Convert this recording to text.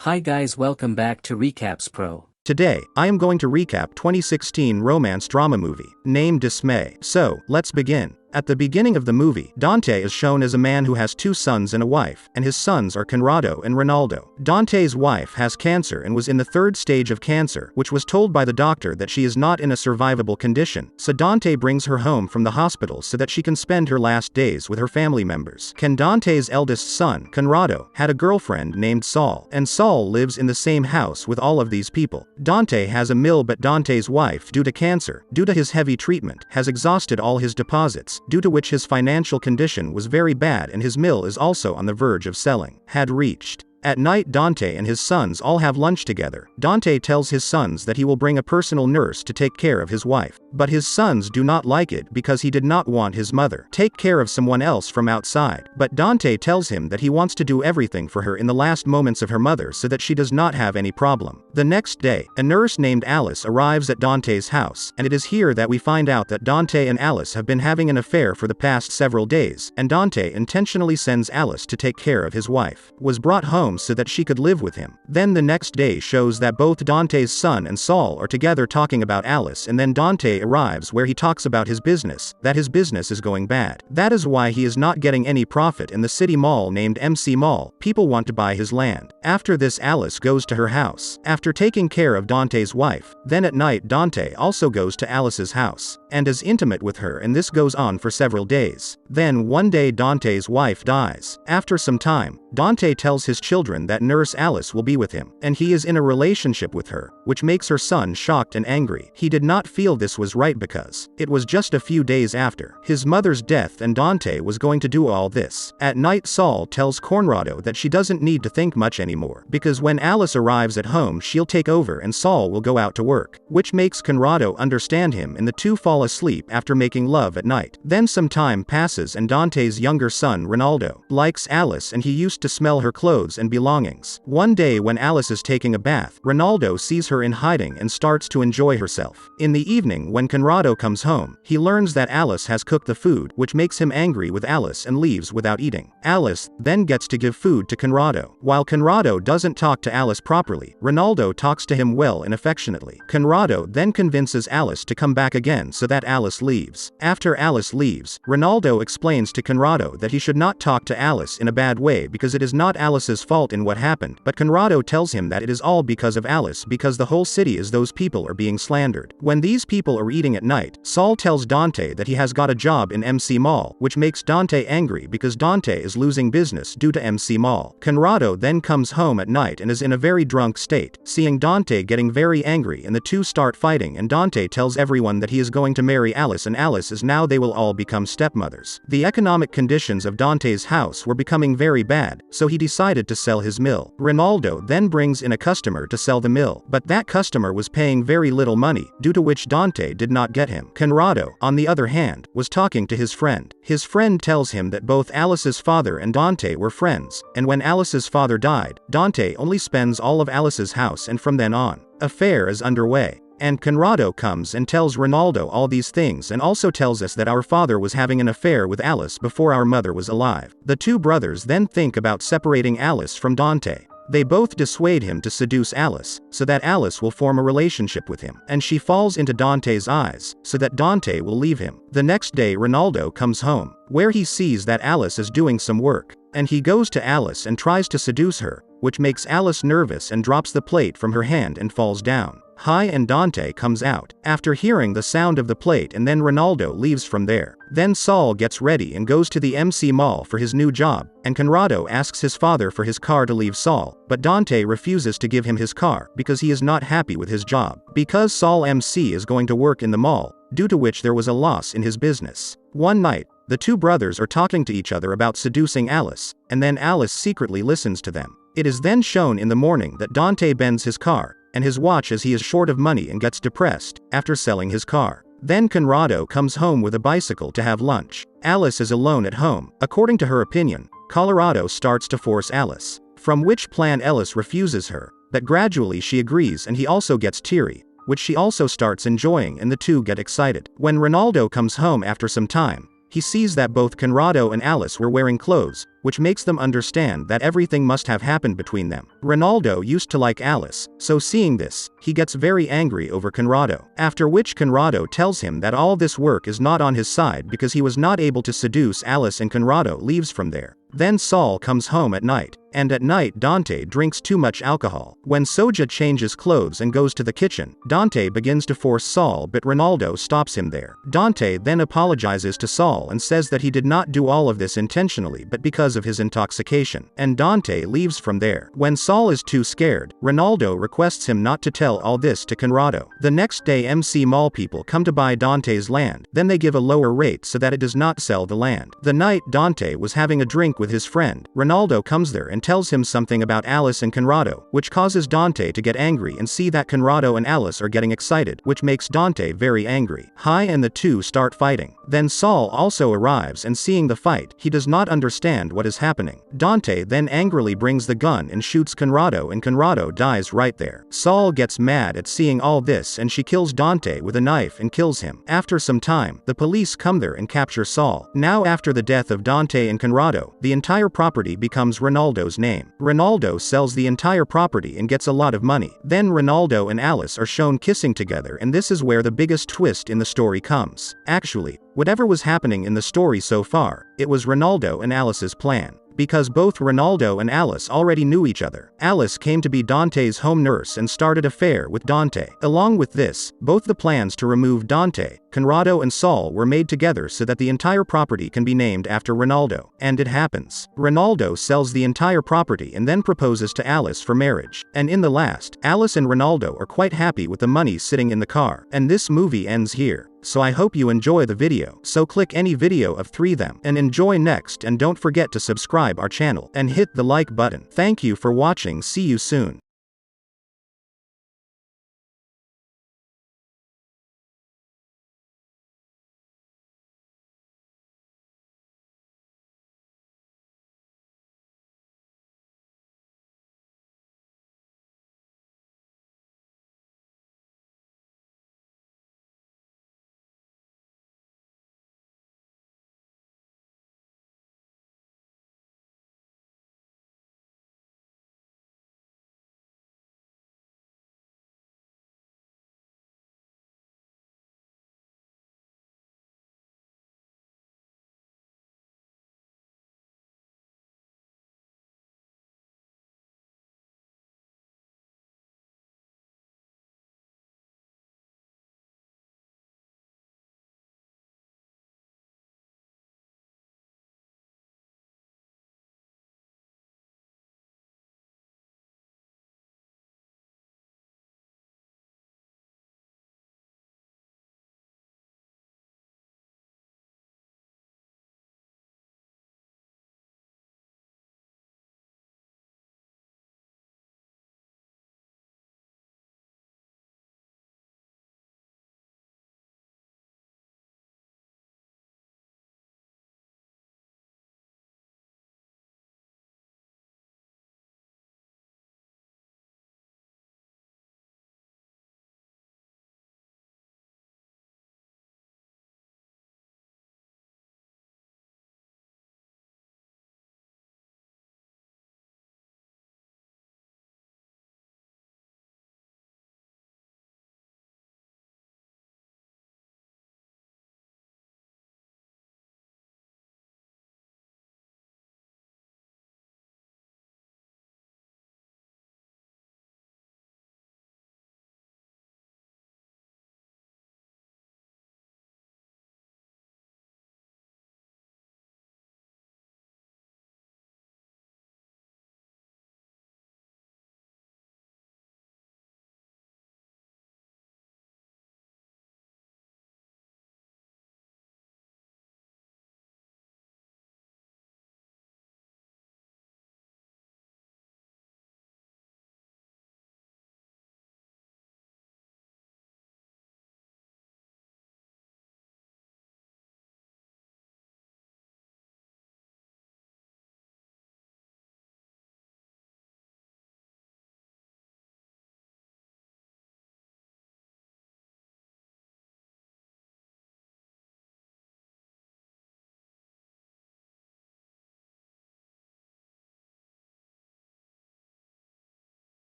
Hi guys, welcome back to recapspro. Today, I am going to recap 2016 romance drama movie, named Dismay. So, let's begin. At the beginning of the movie, Dante is shown as a man who has 2 sons and a wife, and his sons are Conrado and Ronaldo. Dante's wife has cancer and was in the 3rd stage of cancer, which was told by the doctor that she is not in a survivable condition, so Dante brings her home from the hospital so that she can spend her last days with her family members. Dante's eldest son, Conrado, had a girlfriend named Saul, and Saul lives in the same house with all of these people. Dante has a mill, but Dante's wife, due to cancer, due to his heavy treatment, has exhausted all his deposits, due to which his financial condition was very bad and his mill is also on the verge of selling. Had reached. At night, Dante and his sons all have lunch together. Dante tells his sons that he will bring a personal nurse to take care of his wife. But his sons do not like it because he did not want his mother take care of someone else from outside. But Dante tells him that he wants to do everything for her in the last moments of her mother so that she does not have any problem. The next day, a nurse named Alice arrives at Dante's house, and it is here that we find out that Dante and Alice have been having an affair for the past several days, and Dante intentionally sends Alice to take care of his wife. Was brought home so that she could live with him. Then the next day shows that both Dante's son and Saul are together talking about Alice, and then Dante arrives where he talks about his business, that his business is going bad. That is why he is not getting any profit in the city mall named MC Mall. People want to buy his land. After this, Alice goes to her house, after taking care of Dante's wife. Then at night, Dante also goes to Alice's house, and is intimate with her, and this goes on for several days. Then one day Dante's wife dies. After some time, Dante tells his children that nurse Alice will be with him, and he is in a relationship with her, which makes her son shocked and angry. He did not feel this was right because it was just a few days after his mother's death and Dante was going to do all this. At night, Saul tells Conrado that she doesn't need to think much anymore, because when Alice arrives at home she'll take over and Saul will go out to work, which makes Conrado understand him, and the two fall asleep after making love at night. Then some time passes and Dante's younger son Ronaldo likes Alice, and he used to smell her clothes and belongings. One day when Alice is taking a bath, Ronaldo sees her in hiding and starts to enjoy herself. In the evening when Conrado comes home, he learns that Alice has cooked the food, which makes him angry with Alice and leaves without eating. Alice then gets to give food to Conrado. While Conrado doesn't talk to Alice properly, Ronaldo talks to him well and affectionately. Conrado then convinces Alice to come back again so that Alice leaves. After Alice leaves, Ronaldo explains to Conrado that he should not talk to Alice in a bad way because it is not Alice's fault in what happened, but Conrado tells him that it is all because of Alice, because the whole city is those people are being slandered. When these people are eating at night, Saul tells Dante that he has got a job in MC Mall, which makes Dante angry because Dante is losing business due to MC Mall. Conrado then comes home at night and is in a very drunk state, seeing Dante getting very angry, and the two start fighting, and Dante tells everyone that he is going to marry Alice, and Alice is now they will all become stepmothers. The economic conditions of Dante's house were becoming very bad, so he decided to sell his mill. Ronaldo then brings in a customer to sell the mill, but that customer was paying very little money, due to which Dante did not get him. Conrado, on the other hand, was talking to his friend. His friend tells him that both Alice's father and Dante were friends, and when Alice's father died, Dante only spends all of Alice's house, and from then on, affair is underway. And Conrado comes and tells Ronaldo all these things, and also tells us that our father was having an affair with Alice before our mother was alive. The two brothers then think about separating Alice from Dante. They both dissuade him to seduce Alice, so that Alice will form a relationship with him, and she falls into Dante's eyes, so that Dante will leave him. The next day Ronaldo comes home, where he sees that Alice is doing some work, and he goes to Alice and tries to seduce her, which makes Alice nervous and drops the plate from her hand and falls down. And Dante comes out, after hearing the sound of the plate, and then Ronaldo leaves from there. Then Saul gets ready and goes to the MC Mall for his new job, and Conrado asks his father for his car to leave Saul, but Dante refuses to give him his car, because he is not happy with his job, because Saul MC is going to work in the mall, due to which there was a loss in his business. One night, the two brothers are talking to each other about seducing Alice, and then Alice secretly listens to them. It is then shown in the morning that Dante bends his car and his watch as he is short of money and gets depressed after selling his car. Then Conrado comes home with a bicycle to have lunch. Alice is alone at home. According to her opinion, Colorado starts to force Alice, from which plan Alice refuses her, but gradually she agrees, and he also gets teary, which she also starts enjoying, and the two get excited. When Ronaldo comes home after some time, he sees that both Conrado and Alice were wearing clothes, which makes them understand that everything must have happened between them. Ronaldo used to like Alice, so seeing this, he gets very angry over Conrado. After which Conrado tells him that all this work is not on his side because he was not able to seduce Alice, and Conrado leaves from there. Then Saul comes home at night, and at night Dante drinks too much alcohol. When Soja changes clothes and goes to the kitchen, Dante begins to force Saul, but Ronaldo stops him there. Dante then apologizes to Saul and says that he did not do all of this intentionally but because of his intoxication, and Dante leaves from there. When Saul is too scared, Ronaldo requests him not to tell all this to Conrado. The next day MC Mall people come to buy Dante's land, then they give a lower rate so that it does not sell the land. The night Dante was having a drink with his friend, Ronaldo comes there and tells him something about Alice and Conrado, which causes Dante to get angry and see that Conrado and Alice are getting excited, which makes Dante very angry. And the two start fighting. Then Saul also arrives, and seeing the fight, he does not understand what is happening. Dante then angrily brings the gun and shoots Conrado, and Conrado dies right there. Saul gets mad at seeing all this, and she kills Dante with a knife and kills him. After some time, the police come there and capture Saul. Now after the death of Dante and Conrado, the entire property becomes Ronaldo's name. Ronaldo sells the entire property and gets a lot of money. Then Ronaldo and Alice are shown kissing together, and this is where the biggest twist in the story comes. Actually, whatever was happening in the story so far, it was Ronaldo and Alice's plan. Because both Ronaldo and Alice already knew each other. Alice came to be Dante's home nurse and started an affair with Dante. Along with this, both the plans to remove Dante, Conrado and Saul were made together so that the entire property can be named after Ronaldo. And it happens. Ronaldo sells the entire property and then proposes to Alice for marriage. And in the last, Alice and Ronaldo are quite happy with the money sitting in the car. And this movie ends here. So I hope you enjoy the video. So click any video of 3 them and enjoy next, and don't forget to subscribe our channel and hit the like button. Thank you for watching. See you soon.